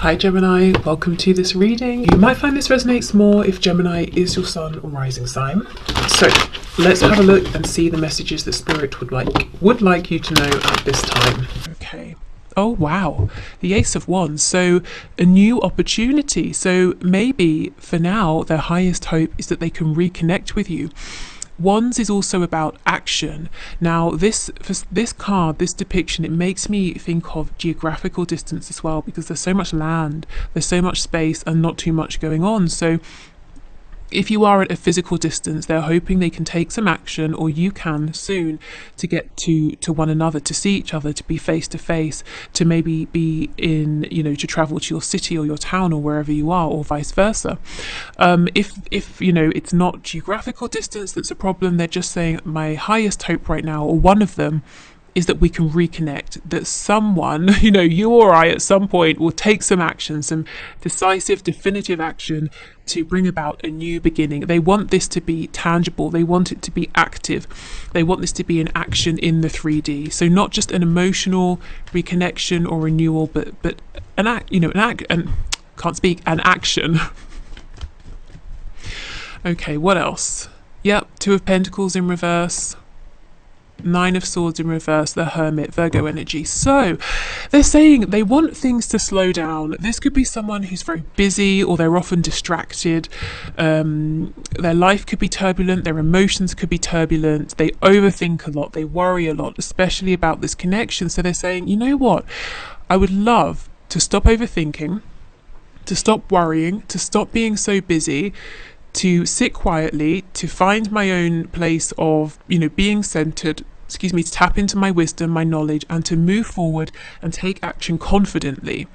Hi Gemini, welcome to this reading. You might find this resonates more if Gemini is your sun or rising sign. So let's have a look and see the messages that Spirit would like you to know at this time. Okay. Oh wow, the Ace of Wands. So a new opportunity. So maybe for now their highest hope is that they can reconnect with you. Wands is also about action. Now this card, this depiction, it makes me think of geographical distance as well, because there's so much land, there's so much space and not too much going on. So if you are at a physical distance, they're hoping they can take some action, or you can soon, to get to one another, to see each other, to be face to face, to maybe be in, to travel to your city or your town or wherever you are, or vice versa. If it's not geographical distance that's a problem, they're just saying my highest hope right now, or one of them, is that we can reconnect, that someone, you or I at some point will take some action, some decisive, definitive action to bring about a new beginning. They want this to be tangible. They want it to be active. They want this to be an action in the 3D. So not just an emotional reconnection or renewal, but an action. Okay, what else? Yep, Two of Pentacles in reverse. Nine of Swords in reverse, the Hermit, Virgo energy. So they're saying they want things to slow down. This could be someone who's very busy, or they're often distracted. Their life could be turbulent, their emotions could be turbulent, they overthink a lot, they worry a lot, especially about this connection. So they're saying, you know what, I would love to stop overthinking, to stop worrying, to stop being so busy, to sit quietly, to find my own place of, being centered, to tap into my wisdom, my knowledge, and to move forward and take action confidently.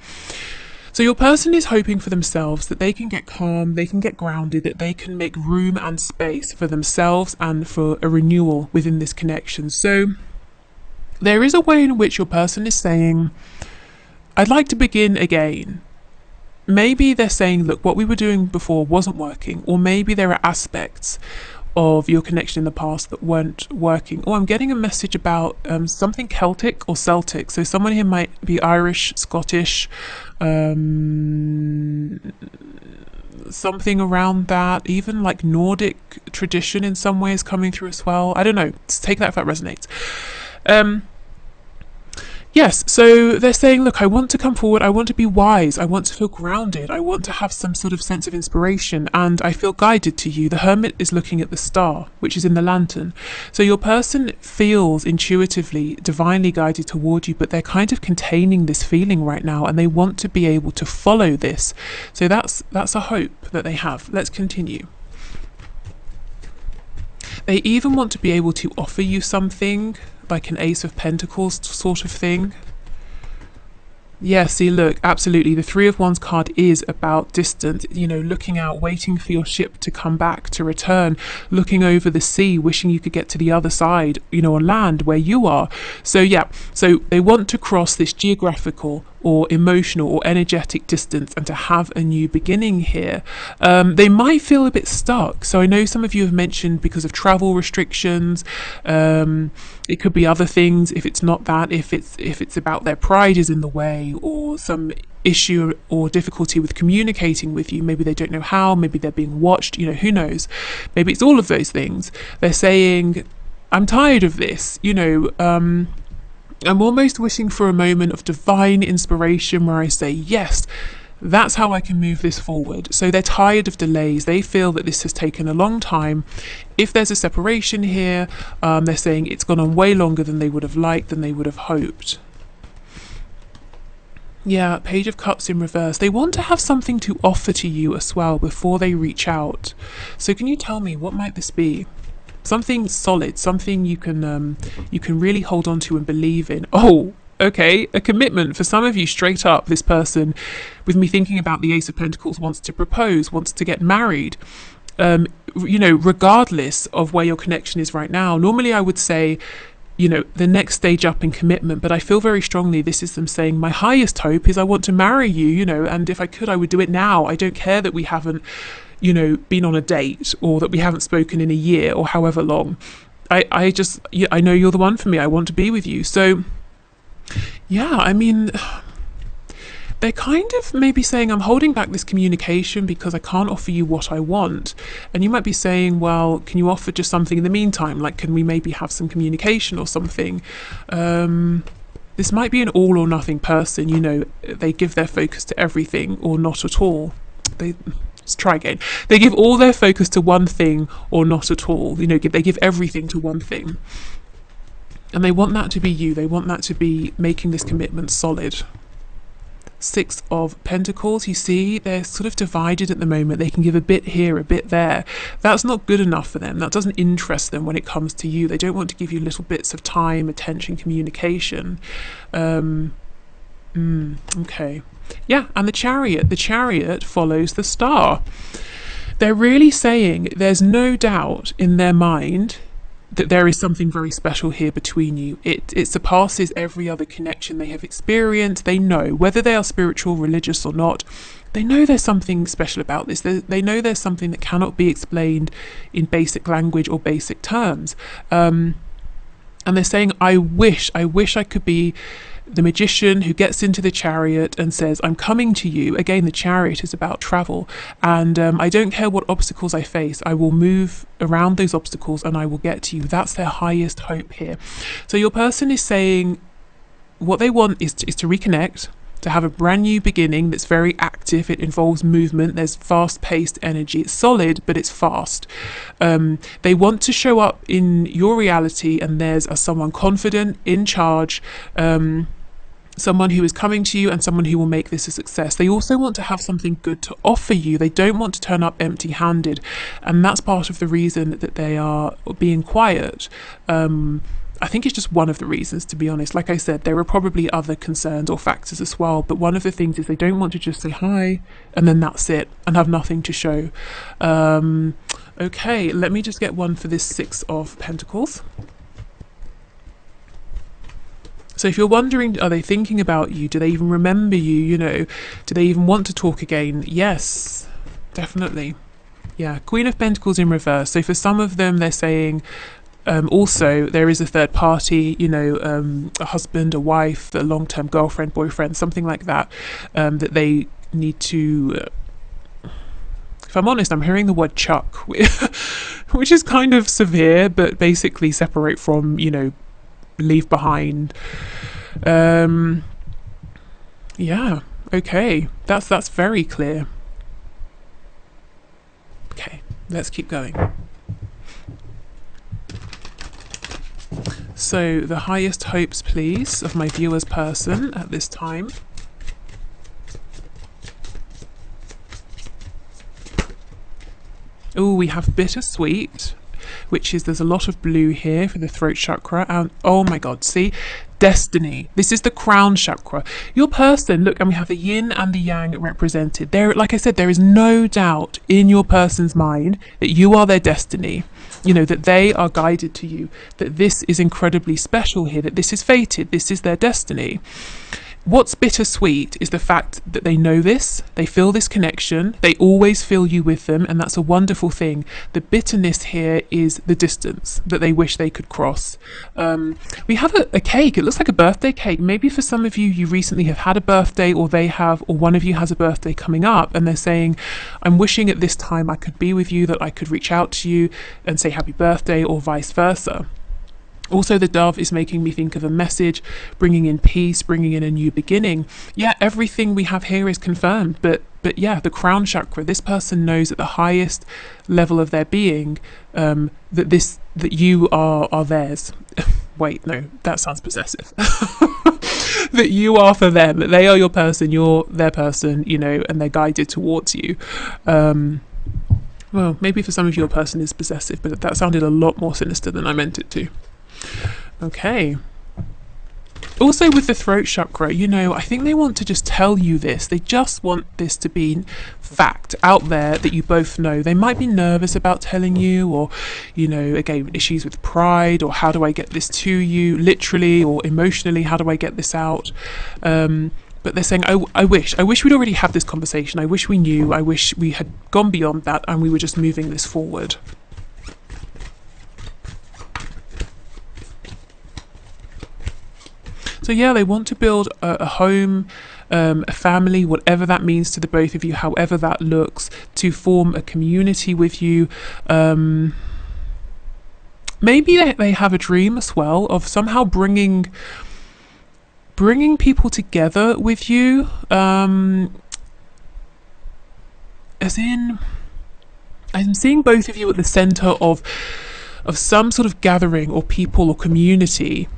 So your person is hoping for themselves that they can get calm, they can get grounded, that they can make room and space for themselves and for a renewal within this connection. So there is a way in which your person is saying, I'd like to begin again. Maybe they're saying, look, what we were doing before wasn't working, or maybe there are aspects of your connection in the past that weren't working. Or I'm getting a message about something Celtic or Celtic. So someone here might be Irish, Scottish, something around that, even like Nordic tradition in some ways coming through as well. I don't know, just take that if that resonates. Yes, so they're saying, look, I want to come forward, I want to be wise, I want to feel grounded, I want to have some sort of sense of inspiration, and I feel guided to you. The Hermit is looking at the star, which is in the lantern. So your person feels intuitively, divinely guided toward you, but they're kind of containing this feeling right now, and they want to be able to follow this. So that's a hope that they have. Let's continue. They even want to be able to offer you something, like an Ace of Pentacles sort of thing. Yeah, see, look, absolutely. The Three of Wands card is about distance, looking out, waiting for your ship to come back, to return, looking over the sea, wishing you could get to the other side, on land where you are. So yeah, so they want to cross this geographical or emotional or energetic distance and to have a new beginning here. They might feel a bit stuck. So I know some of you have mentioned because of travel restrictions. It could be other things. If it's not that, if it's about their pride is in the way, or some issue or difficulty with communicating with you, maybe they don't know how, maybe they're being watched, who knows, maybe it's all of those things. They're saying, I'm tired of this, I'm almost wishing for a moment of divine inspiration where I say, yes, that's how I can move this forward. So they're tired of delays. They feel that this has taken a long time. If there's a separation here, they're saying it's gone on way longer than they would have liked, than they would have hoped. Yeah, Page of Cups in reverse. They want to have something to offer to you as well before they reach out. So can you tell me, what might this be? Something solid, something you can really hold on to and believe in. Oh, okay, a commitment for some of you. Straight up, this person, with me thinking about the Ace of Pentacles, wants to propose, wants to get married. Regardless of where your connection is right now. Normally, I would say, the next stage up in commitment, but I feel very strongly this is them saying, my highest hope is I want to marry you, and if I could, I would do it now. I don't care that we haven't been on a date, or that we haven't spoken in a year or however long. I know you're the one for me. I want to be with you. So yeah, I mean, they're kind of maybe saying, I'm holding back this communication because I can't offer you what I want. And you might be saying, well, can you offer just something in the meantime? Like, can we maybe have some communication or something? This might be an all or nothing person, you know, they give their focus to everything or not at all. Let's try again. They give all their focus to one thing or not at all. You know, they give everything to one thing. And they want that to be you. They want that to be making this commitment solid. Six of Pentacles, you see, they're sort of divided at the moment. They can give a bit here, a bit there. That's not good enough for them. That doesn't interest them when it comes to you. They don't want to give you little bits of time, attention, communication. Okay. Yeah, and the Chariot follows the Star. They're really saying there's no doubt in their mind that there is something very special here between you. It surpasses every other connection they have experienced. They know, whether they are spiritual, religious or not, they know there's something special about this. They know there's something that cannot be explained in basic language or basic terms. And they're saying, I wish I could be the magician who gets into the Chariot and says, I'm coming to you. Again, the Chariot is about travel. And I don't care what obstacles I face. I will move around those obstacles and I will get to you. That's their highest hope here. So your person is saying what they want is to reconnect, to have a brand new beginning that's very active. It involves movement. There's fast-paced energy. It's solid, but it's fast. They want to show up in your reality and theirs as someone confident, in charge, someone who is coming to you and someone who will make this a success. They also want to have something good to offer you. They don't want to turn up empty-handed. And that's part of the reason that they are being quiet. I think it's just one of the reasons, to be honest. Like I said, there are probably other concerns or factors as well, but one of the things is they don't want to just say hi and then that's it and have nothing to show. Okay, let me just get one for this Six of Pentacles. So if you're wondering, are they thinking about you? Do they even remember you? You know, do they even want to talk again? Yes, definitely. Yeah, Queen of Pentacles in reverse. So for some of them, they're saying, also, there is a third party, you know, a husband, a wife, a long-term girlfriend, boyfriend, something like that, that they need to... if I'm honest, I'm hearing the word chuck, which is kind of severe, but basically separate from, you know, leave behind. Yeah, okay, that's very clear. Okay, let's keep going. So the highest hopes, please, of my viewer's person at this time. Oh, we have bittersweet, which is, there's a lot of blue here for the throat chakra. And oh my God, see, destiny. This is the crown chakra. Your person, look, and we have the yin and the yang represented. There, like I said, there is no doubt in your person's mind that you are their destiny. You know, that they are guided to you, that this is incredibly special here, that this is fated, this is their destiny. What's bittersweet is the fact that they know this, they feel this connection, they always feel you with them, and that's a wonderful thing. The bitterness here is the distance that they wish they could cross. We have a cake. It looks like a birthday cake. Maybe for some of you, you recently have had a birthday, or they have, or one of you has a birthday coming up, and they're saying, I'm wishing at this time I could be with you, that I could reach out to you and say happy birthday, or vice versa. Also, the dove is making me think of a message, bringing in peace, bringing in a new beginning. Yeah, everything we have here is confirmed, but yeah, the crown chakra, this person knows at the highest level of their being that you are theirs. Wait, no, that sounds possessive. That you are for them, that they are your person, you're their person, you know, and they're guided towards you. Well, maybe for some of you, your person is possessive, but that sounded a lot more sinister than I meant it to. Okay. Also with the throat chakra, you know, I think they want to just tell you this. They just want this to be fact out there that you both know. They might be nervous about telling you, or, you know, again, issues with pride, or how do I get this to you, literally or emotionally, how do I get this out? But they're saying, I wish we'd already had this conversation. I wish we knew. I wish we had gone beyond that and we were just moving this forward. So yeah, they want to build a home, a family, whatever that means to the both of you, however that looks, to form a community with you. Maybe they have a dream as well of somehow bringing people together with you, as in I'm seeing both of you at the center of some sort of gathering or people or community.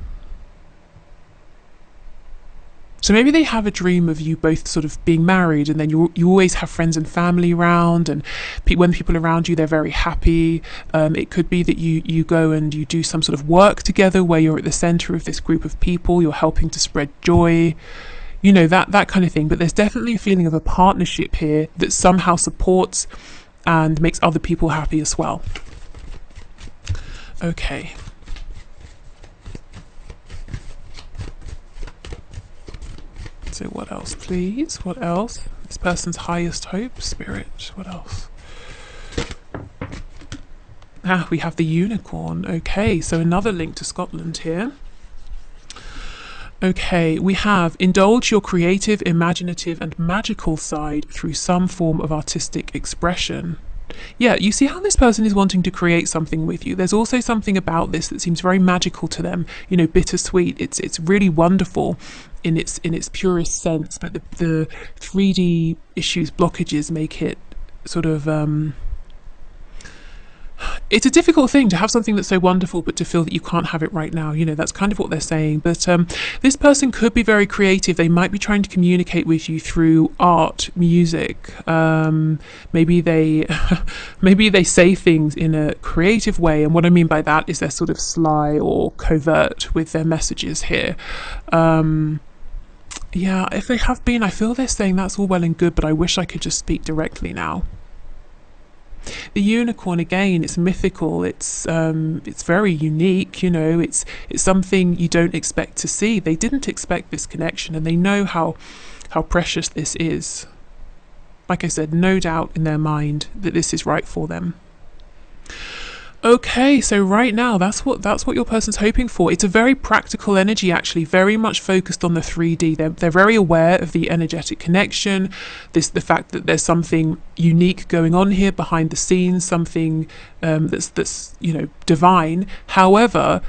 So maybe they have a dream of you both sort of being married, and then you always have friends and family around, and when people are around you, they're very happy. It could be that you go and you do some sort of work together where you're at the center of this group of people, you're helping to spread joy, you know, that kind of thing. But there's definitely a feeling of a partnership here that somehow supports and makes other people happy as well. Okay. So what else, please? What else? This person's highest hope, Spirit. What else? We have the unicorn. Okay, so another link to Scotland here. Okay, we have indulge your creative, imaginative and magical side through some form of artistic expression. Yeah, you see how this person is wanting to create something with you. There's also something about this that seems very magical to them, you know, bittersweet. It's really wonderful in its purest sense, but the 3D issues, blockages make it sort of it's a difficult thing to have something that's so wonderful but to feel that you can't have it right now. You know, that's kind of what they're saying. But this person could be very creative. They might be trying to communicate with you through art, music. Maybe they maybe they say things in a creative way, and what I mean by that is they're sort of sly or covert with their messages here. Yeah, if they have been, I feel they're saying that's all well and good, but I wish I could just speak directly now. The unicorn, again, it's mythical, it's very unique, you know, it's something you don't expect to see. They didn't expect this connection, and they know how precious this is. Like I said, no doubt in their mind that this is right for them. Okay, so right now that's what your person's hoping for. It's a very practical energy, actually, very much focused on the 3D. They're very aware of the energetic connection, the fact that there's something unique going on here behind the scenes, something that's you know, divine. However,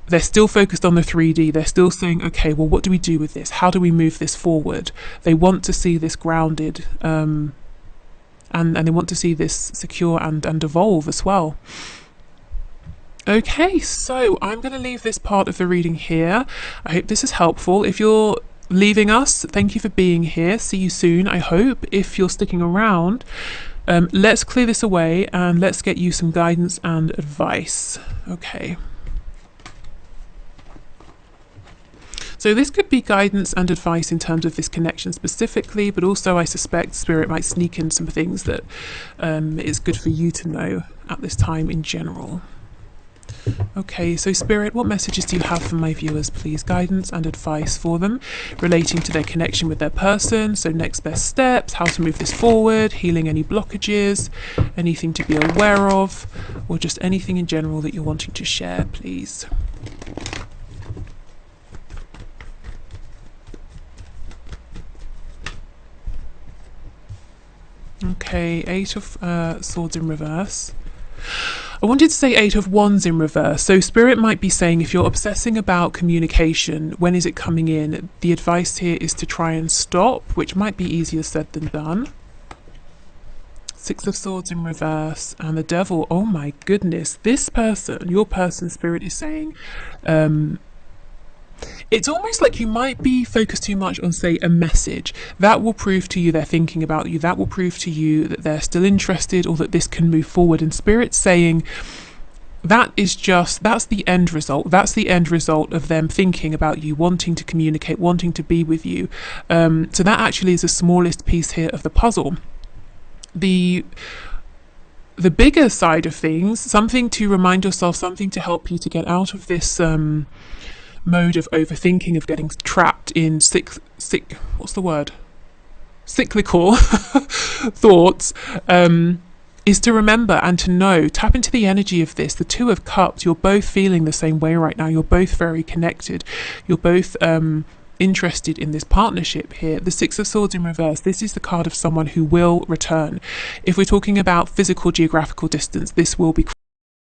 they're still focused on the 3D. They're still saying, okay, well, what do we do with this? How do we move this forward? They want to see this grounded, and they want to see this secure and evolve as well. Okay, so I'm going to leave this part of the reading here. I hope this is helpful. If you're leaving us, thank you for being here. See you soon, I hope. If you're sticking around, let's clear this away and let's get you some guidance and advice. Okay. So this could be guidance and advice in terms of this connection specifically, but also I suspect Spirit might sneak in some things that is good for you to know at this time in general. Okay, so Spirit, what messages do you have for my viewers, please? Guidance and advice for them relating to their connection with their person. So next best steps, how to move this forward, healing any blockages, anything to be aware of, or just anything in general that you're wanting to share, please. Okay, 8 of Swords in reverse. I wanted to say 8 of Wands in reverse. So Spirit might be saying, if you're obsessing about communication, when is it coming in? The advice here is to try and stop, which might be easier said than done. 6 of Swords in reverse and the Devil. Oh my goodness, this person, your person, Spirit is saying, it's almost like you might be focused too much on, say, a message. That will prove to you they're thinking about you. That will prove to you that they're still interested or that this can move forward. And Spirit's saying that's the end result. That's the end result of them thinking about you, wanting to communicate, wanting to be with you. So that actually is the smallest piece here of the puzzle. The bigger side of things, something to remind yourself, something to help you to get out of this mode of overthinking, of getting trapped in cyclical thoughts, is to remember and to know, tap into the energy of this. The 2 of Cups, you're both feeling the same way right now. You're both very connected. You're both interested in this partnership here. The Six of Swords in reverse, this is the card of someone who will return. If we're talking about physical geographical distance, this will be